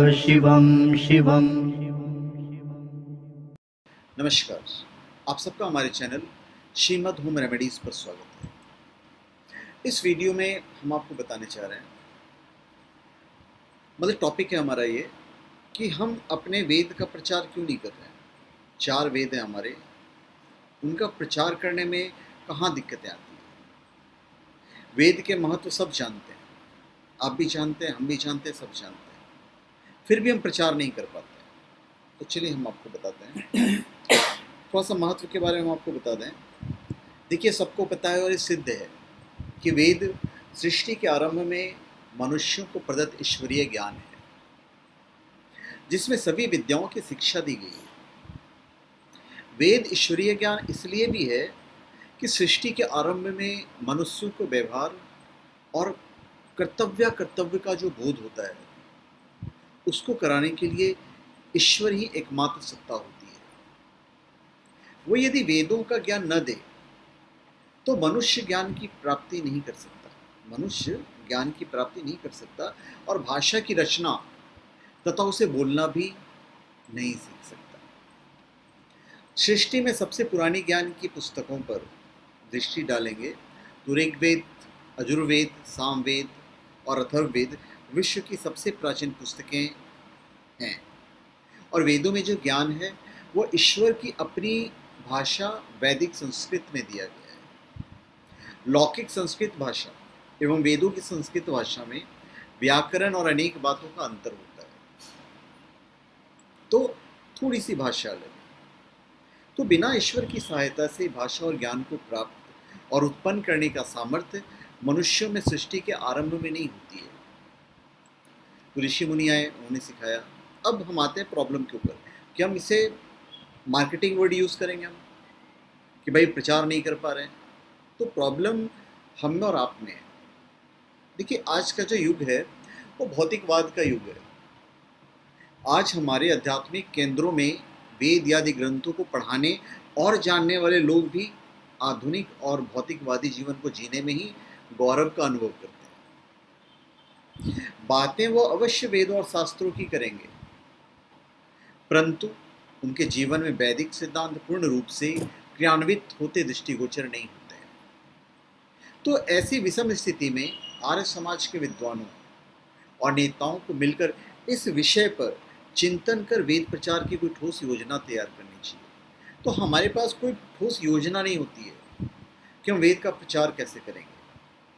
शिवं शिवं। नमस्कार, आप सबका हमारे चैनल श्रीमद् होम रेमेडीज़ पर स्वागत है। इस वीडियो में हम आपको बताने चाह रहे हैं, मतलब टॉपिक है हमारा ये कि हम अपने वेद का प्रचार क्यों नहीं कर रहे हैं। 4 वेद हैं हमारे, उनका प्रचार करने में कहाँ दिक्कतें आती हैं। वेद के महत्व सब जानते हैं, आप भी जानते हैं, हम भी जानते हैं, सब जानते हैं, फिर भी हम प्रचार नहीं कर पाते हैं। तो चलिए हम आपको बताते हैं, थोड़ा सा महत्व के बारे में हम आपको बता दें। देखिए, सबको पता है और ये सिद्ध है कि वेद सृष्टि के आरंभ में मनुष्यों को प्रदत्त ईश्वरीय ज्ञान है, जिसमें सभी विद्याओं की शिक्षा दी गई है। वेद ईश्वरीय ज्ञान इसलिए भी है कि सृष्टि के आरंभ में मनुष्यों को व्यवहार और कर्तव्य का जो बोध होता है, उसको कराने के लिए ईश्वर ही एकमात्र सत्ता होती है। वो यदि वेदों का ज्ञान न दे तो मनुष्य ज्ञान की प्राप्ति नहीं कर सकता। मनुष्य ज्ञान की प्राप्ति नहीं कर सकता और भाषा की रचना तथा उसे बोलना भी नहीं सीख सकता। सृष्टि में सबसे पुरानी ज्ञान की पुस्तकों पर दृष्टि डालेंगे तो ऋग्वेद, यजुर्वेद, सामवेद और अथर्ववेद विश्व की सबसे प्राचीन पुस्तकें हैं। और वेदों में जो ज्ञान है वो ईश्वर की अपनी भाषा वैदिक संस्कृत में दिया गया है। लौकिक संस्कृत भाषा एवं वेदों की संस्कृत भाषा में व्याकरण और अनेक बातों का अंतर होता है, तो थोड़ी सी भाषा अलग है। तो बिना ईश्वर की सहायता से भाषा और ज्ञान को प्राप्त और उत्पन्न करने का सामर्थ्य मनुष्यों में सृष्टि के आरंभ में नहीं होती है। तो ऋषि मुनि आए, उन्होंने सिखाया। अब हम आते हैं प्रॉब्लम के ऊपर कि हम इसे मार्केटिंग वर्ड यूज़ करेंगे हम कि भाई प्रचार नहीं कर पा रहे हैं। तो प्रॉब्लम हम में और आप में है। देखिए, आज का जो युग है वो भौतिकवाद का युग है। आज हमारे आध्यात्मिक केंद्रों में वेद आदि ग्रंथों को पढ़ाने और जानने वाले लोग भी आधुनिक और भौतिकवादी जीवन को जीने में ही गौरव का अनुभव करते हैं। बातें वो अवश्य वेदों और शास्त्रों की करेंगे, परंतु उनके जीवन में वैदिक सिद्धांत पूर्ण रूप से क्रियान्वित होते दृष्टिगोचर नहीं होते हैं। तो ऐसी विषम स्थिति में आर्य समाज के विद्वानों और नेताओं को मिलकर इस विषय पर चिंतन कर वेद प्रचार की कोई ठोस योजना तैयार करनी चाहिए। तो हमारे पास कोई ठोस योजना नहीं होती है कि हम वेद का प्रचार कैसे करेंगे।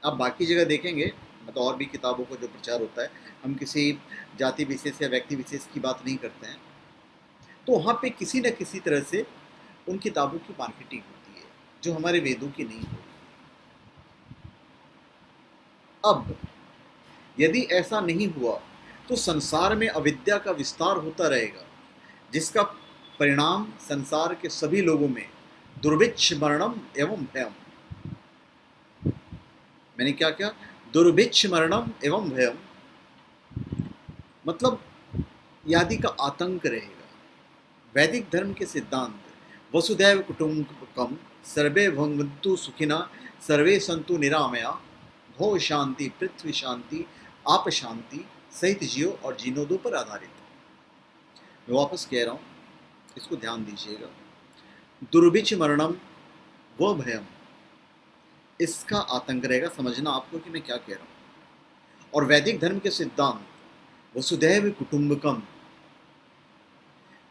आप बाकी जगह देखेंगे, मतलब और भी किताबों का जो प्रचार होता है, हम किसी जाति विशेष या व्यक्ति विशेष की बात नहीं करते हैं, तो वहाँ पे किसी न किसी तरह से उन किताबों की मार्केटिंग होती है जो हमारे वेदों की नहीं होती। अब यदि ऐसा नहीं हुआ तो संसार में अविद्या का विस्तार होता रहेगा, जिसका परिणाम संसार के सभी लोगों में दुर्भिक्ष, मरणम एवं भयम, मैंने क्या क्या, दुर्भिक्ष, मरणम एवं भयम, मतलब यादि का आतंक रहेगा। वैदिक धर्म के सिद्धांत वसुधैव कुटुंबकम, सर्वे भवन्तु सुखिना, सर्वे सन्तु निरामया, भौ शांति, पृथ्वी शांति, आप शांति, सहित जियो और जीनो दो पर आधारित है। मैं वापस कह रहा हूँ, इसको ध्यान दीजिएगा। दुर्भिक्ष, मरणम व भयम, इसका आतंक रहेगा। समझना आपको कि मैं क्या कह रहा हूँ। और वैदिक धर्म के सिद्धांत वसुधैव कुटुंबकम,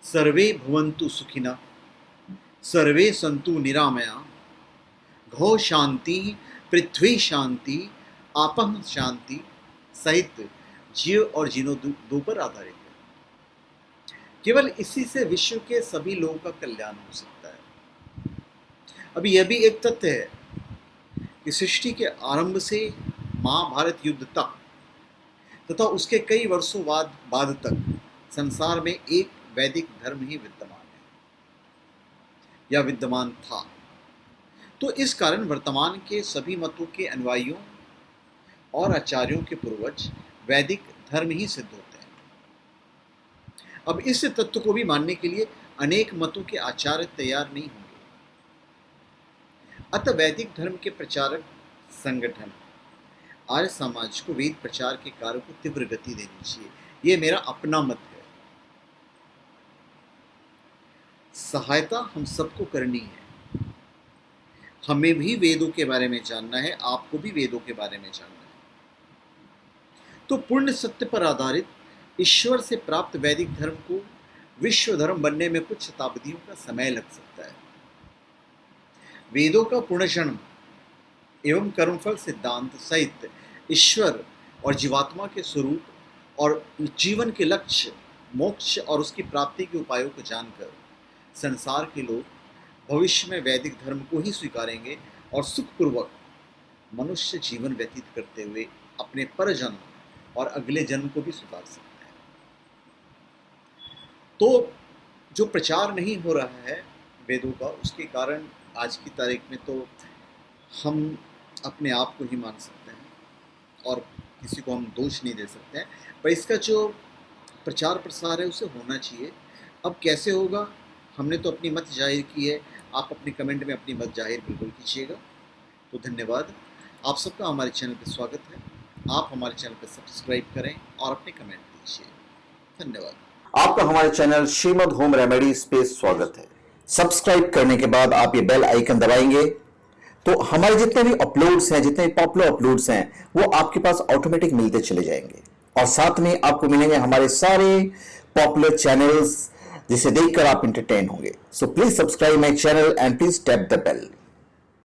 सर्वे भवन्तु सुखिना, सर्वे सन्तु निरामया, घौ शांति, पृथ्वी शांति, आपः शांति, सहित जियो और जीनो दो पर आधारित है। केवल इसी से विश्व के सभी लोगों का कल्याण हो सकता है। अब यह भी एक तथ्य है कि सृष्टि के आरंभ से महाभारत युद्ध तक तथा उसके कई वर्षों बाद तक संसार में एक वैदिक धर्म ही विद्यमान है या विद्यमान था। तो इस कारण वर्तमान के सभी मतों के अनुयायियों और आचार्यों के पूर्वज वैदिक धर्म ही सिद्ध होते हैं। अब इस तत्व को भी मानने के लिए अनेक मतों के आचार्य तैयार नहीं होंगे। अतः वैदिक धर्म के प्रचारक संगठन आर्य समाज को वेद प्रचार के कार्य को तीव्र गति देनी चाहिए। ये मेरा अपना मत है। सहायता हम सबको करनी है। हमें भी वेदों के बारे में जानना है, आपको भी वेदों के बारे में जानना है। तो पूर्ण सत्य पर आधारित ईश्वर से प्राप्त वैदिक धर्म को विश्व धर्म बनने में कुछ शताब्दियों का समय लग सकता है। वेदों का पुनर्जन्म एवं कर्मफल सिद्धांत सहित ईश्वर और जीवात्मा के स्वरूप और जीवन के लक्ष्य, मोक्ष और उसकी प्राप्ति के उपायों को जानकर संसार के लोग भविष्य में वैदिक धर्म को ही स्वीकारेंगे और सुखपूर्वक मनुष्य जीवन व्यतीत करते हुए अपने परजन्म और अगले जन्म को भी सुधार सकते हैं। तो जो प्रचार नहीं हो रहा है वेदों का, उसके कारण आज की तारीख में तो हम अपने आप को ही मान सकते हैं और किसी को हम दोष नहीं दे सकते हैं, पर इसका जो प्रचार प्रसार है उसे होना चाहिए। अब कैसे होगा, हमने तो अपनी मत जाहिर की है, आप अपने कमेंट में अपनी मत जाहिर बिल्कुल कीजिएगा। तो धन्यवाद, आप सबका हमारे चैनल पर स्वागत है। आप हमारे चैनल पर सब्सक्राइब करें और अपने कमेंट दीजिए। धन्यवाद। आपका हमारे चैनल श्रीमद होम रेमेडीज पे स्वागत है। सब्सक्राइब करने के बाद आप ये बेल आइकन दबाएंगे तो हमारे जितने भी अपलोड्स हैं, जितने पॉपुलर अपलोड्स हैं, वो आपके पास ऑटोमेटिक मिलते चले जाएंगे। और साथ में आपको मिलेंगे हमारे सारे पॉपुलर चैनल्स जिसे देखकर आप एंटरटेन होंगे। So please subscribe my channel and please tap the bell.